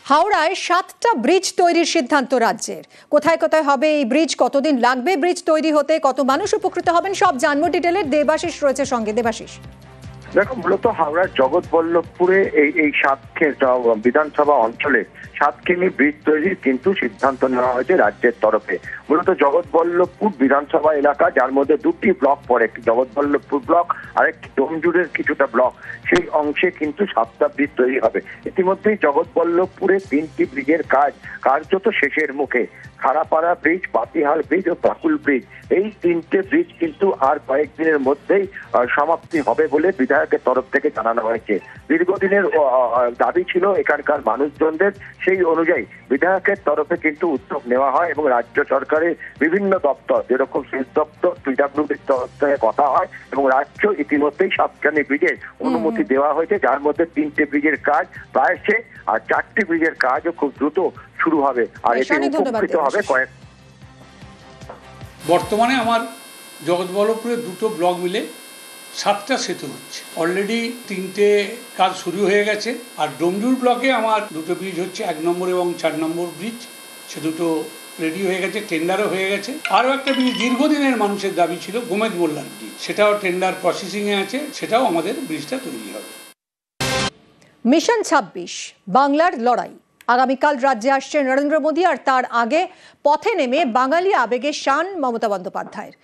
হাওড়ায় 7টা ব্রিজ তৈরির সিদ্ধান্ত রাজ্যের। কোথায় কোথায় হবে এই ব্রিজ, কতদিন লাগবে ব্রিজ তৈরি হতে, কত মানুষ উপকৃত হবেন, সব জানবো ডিটেলে। দেবাশিস রয়েছে সঙ্গে। দেবাশিস, দেখো, মূলত হাওড়ার জগৎবল্লভপুরে এই বিধানসভা অঞ্চলে 7 কিমি ব্রিজ তৈরির কিন্তু সিদ্ধান্ত নেওয়া হয়েছে রাজ্যের তরফে। মূলত জগৎবল্লভপুর বিধানসভা এলাকা, যার মধ্যে 2টি ব্লক পড়ে, একটি জগৎবল্লভপুর ব্লক আর একটি ডোমজুড়ের কিছুটা ব্লক, সেই অংশে কিন্তু 7টা ব্রিজ তৈরি হবে। ইতিমধ্যেই জগৎবল্লভপুরে 3টি ব্রিজের কাজ কার্যত শেষের মুখে। খারাপাড়া ব্রিজ, পাতিহাল ব্রিজ ও বাকুল ব্রিজ, এই 3টে ব্রিজ কিন্তু আর কয়েকদিনের মধ্যেই সমাপ্তি হবে বলে বিধায়কের তরফ থেকে জানানো হয়েছে। দীর্ঘদিনের দাবি ছিল এখানকার মানুষজনদের, সেই অনুযায়ী বিধায়কের তরফে কিন্তু উদ্যোগ নেওয়া হয় এবং রাজ্য সরকারের বিভিন্ন দপ্তর, যেরকম সেচ দপ্তর, পিডব্লিউডির তরফ থেকে কথা হয় এবং রাজ্য ইতিমধ্যেই 7খানি ব্রিজের অনুমতি দেওয়া হয়েছে, যার মধ্যে 3টে ব্রিজের কাজ প্রায় শেষ আর 4টি ব্রিজের কাজও খুব দ্রুত শুরু হবে। আর এতে উপকৃত হবে কয়েক। বর্তমানে আমার জগৎবল্লভপুরে 2টো ব্লক মিলে 7টা সেতু হচ্ছে। অলরেডি 3টে কাজ শুরু হয়ে গেছে। আর ডোমজুর ব্লকে আমার 2টো ব্রিজ হচ্ছে, 1 নম্বর এবং 4 নম্বর ব্রিজ, সে দুটো রেডি হয়ে গেছে, টেন্ডারও হয়ে গেছে। আরও একটা ব্রিজ দীর্ঘদিনের মানুষের দাবি ছিল, গোমেদ মোল্লার ব্রিজ, সেটাও টেন্ডার প্রসেসিংয়ে আছে, সেটাও আমাদের ব্রিজটা তৈরি হবে। মিশন 26 বাংলার লড়াই। আগামীকাল রাজ্যে আসছে নরেন্দ্র মোদী, আর তার আগে পথে নেমে বাঙালি আবেগের শান মমতা বন্দ্যোপাধ্যায়ের।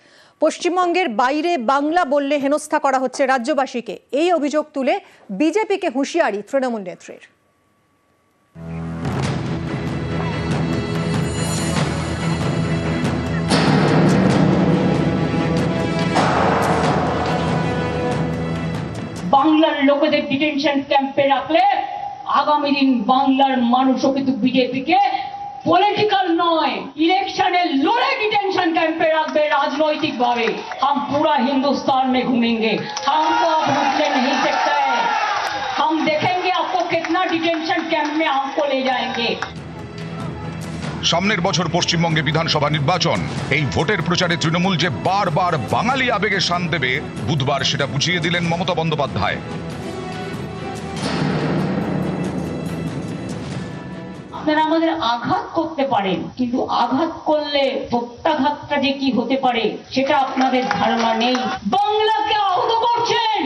পশ্চিমবঙ্গের বাইরে বাংলা বললে হেনস্থা করা হচ্ছে রাজ্যবাসীকে, এই অভিযোগ তুলে বিজেপিকে হুঁশিয়ারি তৃণমূল নেত্রীর। বাংলার লোকেদের ডিটেনশন ক্যাম্পে রাখলে আগামী দিন বাংলার মানুষও কিন্তু বিজেপিকে পলিটিক্যাল নয়, ইলেকশনে লড়ে डिटेंशन कैंप पे रख दे राजनैतिक भावे। हम पूरा हिंदुस्तान में घूमेंगे, हमको अब रुकने नहीं सकता है। हम देखेंगे आपको कितना डिटेंशन कैंप में हमको ले जाएंगे। সামনের বছর পশ্চিমবঙ্গে বিধানসভা নির্বাচন। এই ভোটের প্রচারে তৃণমূল যে বারবার বাঙালি আবেগে শান দেবে, বুধবার সেটা বুঝিয়ে দিলেন মমতা বন্দ্যোপাধ্যায়। আপনারা আমাদের আঘাত করতে পারেন, কিন্তু আঘাত করলে প্রত্যাঘাতটা যে কি হতে পারে সেটা আপনাদের ধারণা নেই। বাংলাকে আহত করছেন,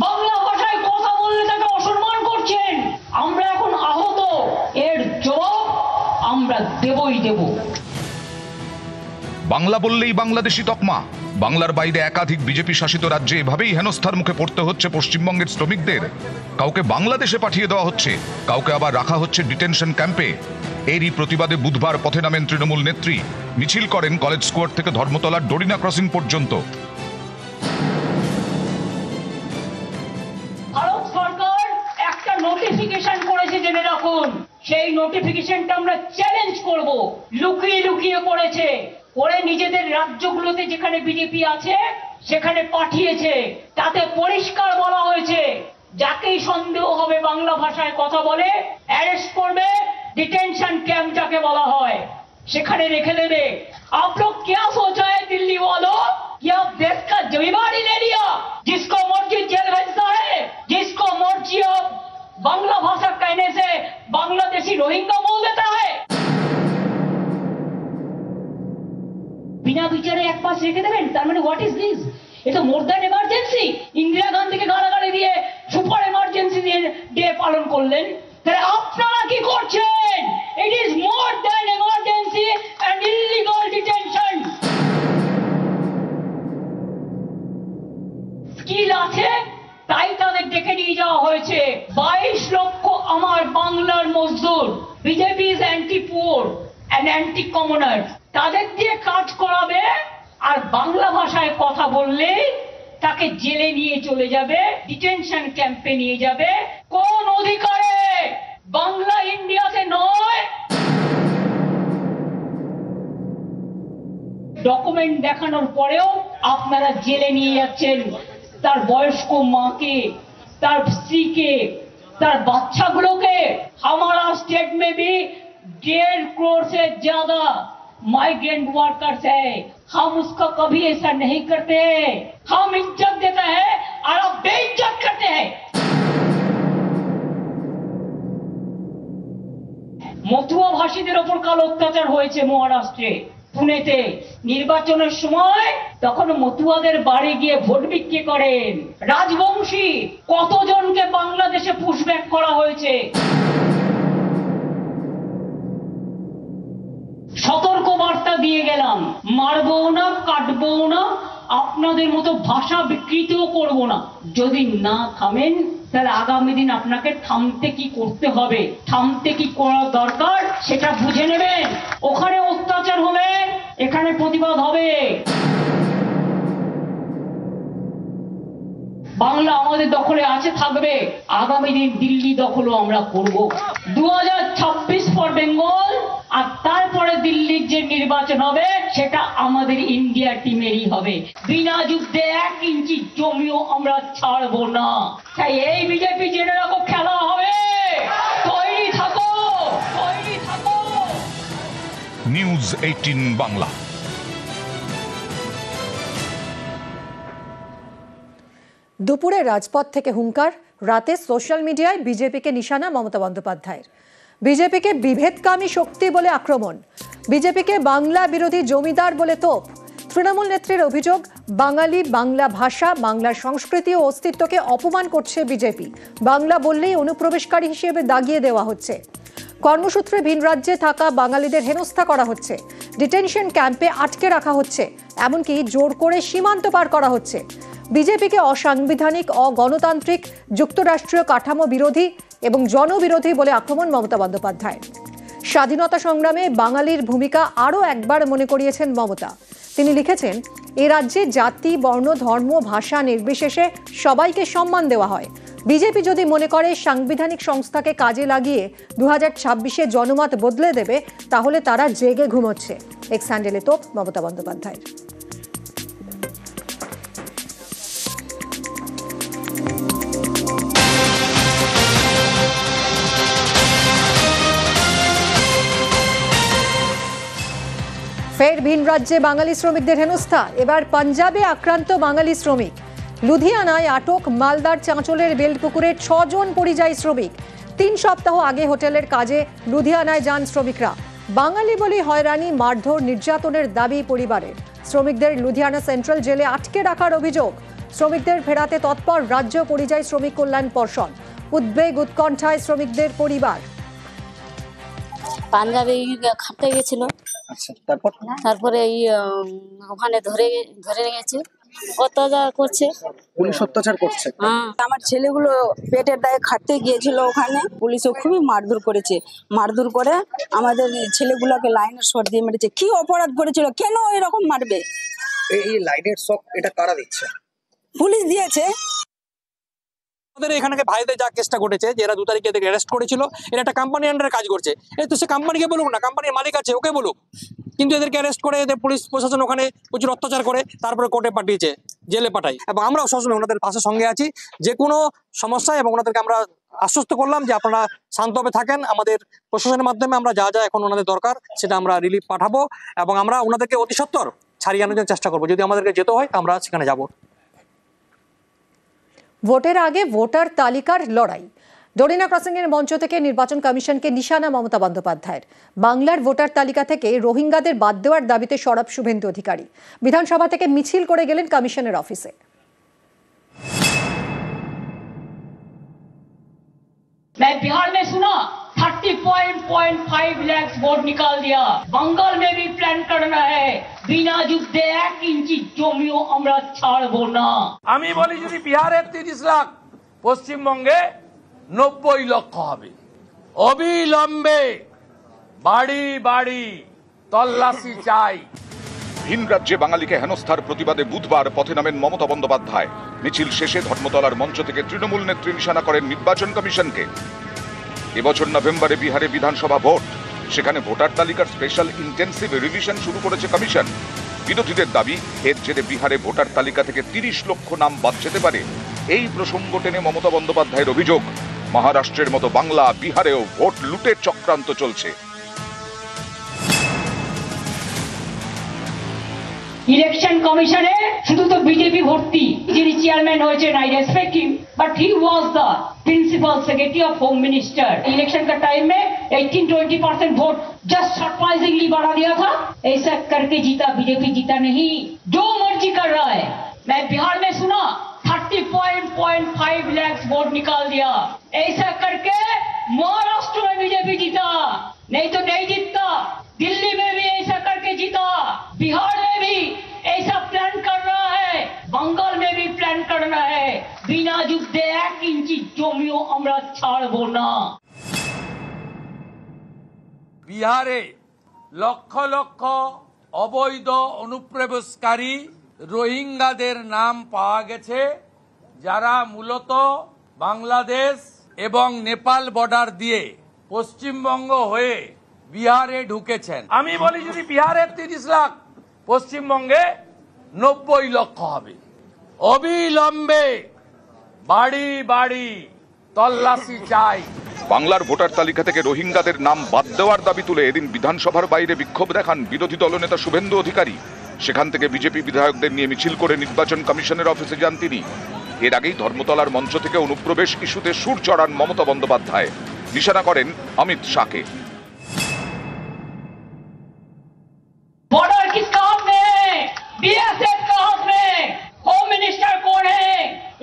বাংলা ভাষায় কথা বললে তাকে অসম্মান করছেন। আমরা এখন আহত, এর জবাব আমরা দেবই দেব। বাংলা বললেই বাংলাদেশি তকমা। বাংলার বাইরে একাধিক বিজেপি শাসিত রাজ্যে এভাবেই হেনস্থার মুখে পড়তে হচ্ছে পশ্চিমবঙ্গের শ্রমিকদের। কাউকে বাংলাদেশে পাঠিয়ে দেওয়া হচ্ছে, কাউকে আবার রাখা হচ্ছে ডিটেনশন ক্যাম্পে। এরই প্রতিবাদে বুধবার পথে নামেন তৃণমূল নেত্রী। মিছিল করেন কলেজ স্কোয়ার থেকে ধর্মতলার ডোরিনা ক্রসিং পর্যন্ত। ভারত সরকার একটা নোটিফিকেশন করেছে, জেনে রাখুন। সেই নোটিফিকেশনটা আমরা চ্যালেঞ্জ করব। লুকিয়ে লুকিয়ে করেছে, করে নিজেদের রাজ্যগুলোতে যেখানে বিজেপি আছে সেখানে পাঠিয়েছে। তাতে পরিষ্কার বলা হয়েছে, যাকেই সন্দেহ হবে বাংলা ভাষায় কথা বলে অ্যারেস্ট করবে, डिटेंशन कैंप जाके बोला है सेखाने रेखे देवे। आप लोग क्या सोचा है दिल्ली वालों कि आप देश का जिम्मेदारी ले लिया, जिसको मर्जी जेल भेजता है, जिसको मर्जी आप बांग्ला भाषा कहने से बांग्लादेशी रोहिंग्या बोल देता है। बिना विचारे एक पास रेखे देवें, तार माने व्हाट इज दिस? ये तो मोर देन इमार्जेंसी। इंदिरा गांधी के गालागाली दिए सुपर इमार्जेंसी दिए डे पालन करलेन। আপনারা কি করছেন? It is more than emergency and illegal detention. Skill আছে তাই তাদের ডেকে নিয়ে যাওয়া হয়েছে। 22 লক্ষ আমার বাংলার মজদুর, BJP is anti poor and anti commoner, তাদের দিয়ে কাজ করাবে আর বাংলা ভাষায় কথা বললে তাকে জেলে নিয়ে চলে যাবে, ডিটেনশন ক্যাম্পে নিয়ে যাবে। কোন অধিকারে? বাংলা ইন্ডিয়াতে নয়। ডকুমেন্ট দেখানোর পরেও আপনারা জেলে নিয়ে যাচ্ছেন তার বয়স্ক মাকে, তার স্ত্রীকে, তার বাচ্চাগুলোকে। हमारा स्टेट में भी 1.5 करोड़ से ज्यादा माइग्रेंट वर्कर्स है। हम उसका कभी ऐसा नहीं करते। हम इज्जत देते हैं और आप बेइज्जत करते हैं। বিশাল অত্যাচার হয়েছে মহারাষ্ট্রে, পুনেতে নির্বাচনের সময় তখন মতুয়াদের বাড়ি গিয়ে ভোট বিক্রি করেন। রাজবংশী কতজনকে বাংলাদেশে পুশব্যাক করা হয়েছে। সতর্ক বার্তা দিয়ে গেলাম, মারবো না, কাটবো না, আপনাদের মতো ভাষা বিকৃতিও করব না। যদি না থামেন তাহলে আগামী দিন আপনাকে থামতে কি করতে হবে, থামতে কি করা দরকার সেটা বুঝে নেবেন। ওখানে অত্যাচার হবে, এখানে প্রতিবাদ হবে। বাংলা আমাদের দখলে আছে, থাকবে। আগামী দিন দিল্লি দখলও আমরা করব। 2026 ফর বেঙ্গল, আর তারপরে দিল্লির যে নির্বাচন হবে সেটা আমাদের ইন্ডিয়া টিমেরই হবে। বিনা যুদ্ধে 1 ইঞ্চি জমিও আমরা ছাড়বো না। তাই এই বিজেপি জেনে রাখো, খেলা হবে। তৈরি থাকো, তৈরি থাকো। নিউজ 18 বাংলা। দুপুরে রাজপথ থেকে হুঙ্কার, রাতে সোশ্যাল মিডিয়ায় বিজেপিকে নিশানা মমতা বন্দ্যোপাধ্যায়ের। বিজেপিকে বিভেদকামী শক্তি বলে আক্রমণ, বিজেপিকে বাংলা বিরোধী জমিদার বলে তোপ। তৃণমূল নেত্রীর অভিযোগ, বাঙালি, বাংলা ভাষা, বাংলার সংস্কৃতি ও অস্তিত্বকে অপমান করছে বিজেপি। বাংলা বললেই অনুপ্রবেশকারী হিসেবে দাগিয়ে দেওয়া হচ্ছে। কর্মসূত্রে ভিন রাজ্যে থাকা বাঙালিদের হেনস্থা করা হচ্ছে, ডিটেনশন ক্যাম্পে আটকে রাখা হচ্ছে, এমনকি জোর করে সীমান্ত পার করা হচ্ছে। বিজেপিকে অসাংবিধানিক, অগণতান্ত্রিক, যুক্তরাষ্ট্রীয় কাঠামো বিরোধী এবং জনবিরোধী বলে আক্রমণ মমতা বন্দ্যোপাধ্যায়। স্বাধীনতা সংগ্রামে বাঙালির ভূমিকা আরও একবার মনে করিয়েছেন মমতা। তিনি লিখেছেন, এ রাজ্যে জাতি, বর্ণ, ধর্ম, ভাষা নির্বিশেষে সবাইকে সম্মান দেওয়া হয়। বিজেপি যদি মনে করে সাংবিধানিক সংস্থাকে কাজে লাগিয়ে 2026-এ জনমত বদলে দেবে, তাহলে তারা জেগে ঘুমোচ্ছে। এক্স হ্যান্ডেলে তোপ মমতা বন্দ্যোপাধ্যায়। ফের ভিন রাজ্যে বাঙালি শ্রমিকদের হেনস্থা, এবার পাঞ্জাবে আক্রান্ত বাঙালি শ্রমিক। লুধিয়ানায় আটক মালদার চাঁচলের বেলপুকুরের 6 জন পরিযায়ী শ্রমিক। 3 সপ্তাহ আগে হোটেলের কাজে লুধিয়ানায় যান শ্রমিকরা। বাঙালি বলে হয়রানি, মারধর, নির্যাতনের দাবি পরিবারের। শ্রমিকদের লুধিয়ানা সেন্ট্রাল জেলে আটকে রাখার অভিযোগ। শ্রমিকদের ফেরাতে তৎপর রাজ্য পরিযায়ী শ্রমিক কল্যাণ পর্ষদ। উদ্বেগ, উৎকণ্ঠায় শ্রমিকদের পরিবার। পাঞ্জাবে খাটতে গেছিল, তারপরে ওখানে ধরে গেছে, অত্যাচার করছে, পুলিশ অত্যাচার করছে। আমার ছেলেগুলো পেটের দায়ে খাটতে গিয়েছিল, ওখানে পুলিশও খুবই মারধর করেছে। মারধর করে আমাদের ছেলেগুলোকে লাইনের শর্ট দিয়ে মেরেছে। কি অপরাধ করেছিল, কেন এরকম মারবে? এই লাইনের শক এটা কারা দিচ্ছে? পুলিশ দিয়েছে। আমাদের এখানে ভাইদের যা কেসটা ঘটেছে, যে এরা 2 তারিখে এদেরকে অ্যারেস্ট করেছিল, এরা একটা কোম্পানি আন্ডারে কাজ করছে। তো সে কোম্পানিকে বলুক না, কোম্পানির মালিক আছে, ওকে বলুক। কিন্তু এদেরকে অ্যারেস্ট করে এদের পুলিশ প্রশাসন ওখানে প্রচুর অত্যাচার করে তারপরে কোর্টে পাঠিয়েছে, জেলে পাঠাই। এবং আমরাও সবসময় ওনাদের পাশে সঙ্গে আছি যে কোনো সমস্যায়, এবং ওনাদেরকে আমরা আশ্বস্ত করলাম যে আপনারা শান্তভাবে থাকেন। আমাদের প্রশাসনের মাধ্যমে আমরা যা যা এখন ওনাদের দরকার সেটা আমরা রিলিফ পাঠাবো, এবং আমরা ওনাদেরকে অতি সত্বর ছাড়িয়ে আনার জন্য চেষ্টা করবো। যদি আমাদেরকে যেতে হয় আমরা সেখানে যাব। ভোটের আগে ভোটার তালিকার লড়াই, ডোরিনা ক্রসিংয়ের মঞ্চ থেকে নির্বাচন কমিশনকে নিশানা মমতা বন্দ্যোপাধ্যায়ের। বাংলার ভোটার তালিকা থেকে রোহিঙ্গাদের বাদ দেওয়ার দাবিতে সরব শুভেন্দু অধিকারী। বিধানসভা থেকে মিছিল করে গেলেন কমিশনের অফিসে। मैं बिहार में सुना 30.5 लाख वोट निकाल दिया। बंगाल में भी प्लान करना है। बिना युद्धे 1 इंची जमिও আমরা ছাড়বো না। আমি বলি যদি বিহারে 30 লাখ, পশ্চিমবঙ্গে 90 লক্ষ হবে। অবিলম্বে বাড়ি বাড়ি তল্লাশি চাই। ভিন রাজ্যে বাঙালিকে হেনস্থার প্রতিবাদে বুধবার পথে নামেন মমতা বন্দ্যোপাধ্যায়। মিছিল শেষে ধর্মতলার মঞ্চ থেকে তৃণমূল নেত্রী নিশানা করেন নির্বাচন কমিশনকে। এবছর নভেম্বরে বিহারে বিধানসভা ভোট, সেখানে ভোটার তালিকার স্পেশাল ইন্টেন্সিভ রিভিশন শুরু করেছে কমিশন। বিরোধীদের দাবি, এর জেরে বিহারে ভোটার তালিকা থেকে 30 লক্ষ নাম বাদ যেতে পারে। এই প্রসঙ্গ টেনে মমতা বন্দ্যোপাধ্যায়ের অভিযোগ, মহারাষ্ট্রের মতো বাংলা, বিহারেও ভোট লুটের চক্রান্ত চলছে। ইলেকশন কমিশনের শুধু তো বিজেপি ভর্তি, যিনি চেয়ারম্যান হয়েছেন I respect him, but he was the principal secretary of home minister. Election का टाइम में 18-20% वोट जस्ट सरप्राइजिंगली बढ़ा दिया था। ऐसा करके जीता, बीजेपी जीता नहीं, जो मर्जी कर रहा है। मैं बिहार में सुना 30.5 लाख वोट निकाल दिया, ऐसा करके महाराष्ट्र में बीजेपी जीता, नहीं तो नहीं जीतता। दिल्ली में भी ऐसा करके जीता, बिहार में भी ऐसा प्लान कर रहा है, बंगाल में भी प्लान करना है। बिना যুদ্ধে 1 ইঞ্চি জমিও আমরা ছাড়বো না। বিহারে লক্ষ লক্ষ অবৈধ অনুপ্রবেশকারী রোহিঙ্গাদের নাম পাওয়া গেছে, যারা মূলত বাংলাদেশ এবং নেপাল বর্ডার দিয়ে পশ্চিমবঙ্গ হয়ে বিহারে ঢুকেছেন। আমি বলি যদি বিহারের 30 লাখ, পশ্চিমবঙ্গে 90 লক্ষ হবে। অবিলম্বে বাড়ি বাড়ি তল্লাশি চাই। বাংলার ভোটার তালিকা থেকে রোহিঙ্গাদের নাম বাদ দেওয়ার দাবি তুলে এদিন বিধানসভার বাইরে বিক্ষোভ দেখান বিরোধী দলনেতা শুভেন্দু অধিকারী। সেখান থেকে বিজেপি বিধায়কদের নিয়ে মিছিল করে নির্বাচন কমিশনের অফিসে যান তিনি। এর আগেই ধর্মতলার মঞ্চ থেকে অনুপ্রবেশ ইস্যুতে সুর চড়ান মমতা বন্দ্যোপাধ্যায়, নিশানা করেন অমিত শাহকে। बॉर्डर किसका हाथ में है? बीएसएफ का हाथ में। होम मिनिस्टर कौन है?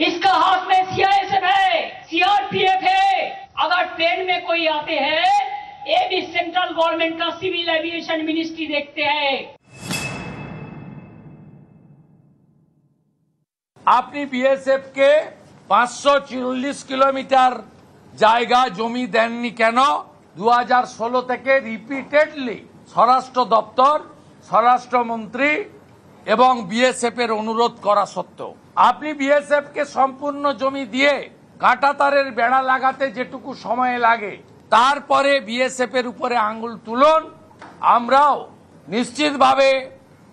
इसका हाथ में सीआईएसएफ है, सीआरपीएफ है। अगर प्लेन में कोई आते हैं, ये भी सेंट्रल गवर्नमेंट का सिविल एविएशन मिनिस्ट्री देखते हैं। আপনি বিএসএফ কে 540 কিলোমিটার জায়গা জমি দেননি কেন? 2016 থেকে রিপিটেডলি স্বরাষ্ট্র দপ্তর, স্বরাষ্ট্রমন্ত্রী এবং বিএসএফ এর অনুরোধ করা সত্ত্বেও আপনি বিএসএফ কে সম্পূর্ণ জমি দিয়ে কাঁটাতারের বেড়া লাগাতে যেটুকু সময় লাগে, তারপরে বিএসএফ এর উপরে আঙ্গুল তুলুন। আমরাও নিশ্চিতভাবে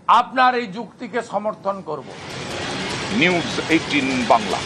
আপনার এই যুক্তিকে সমর্থন করব। নিউজ 18 বাংলা।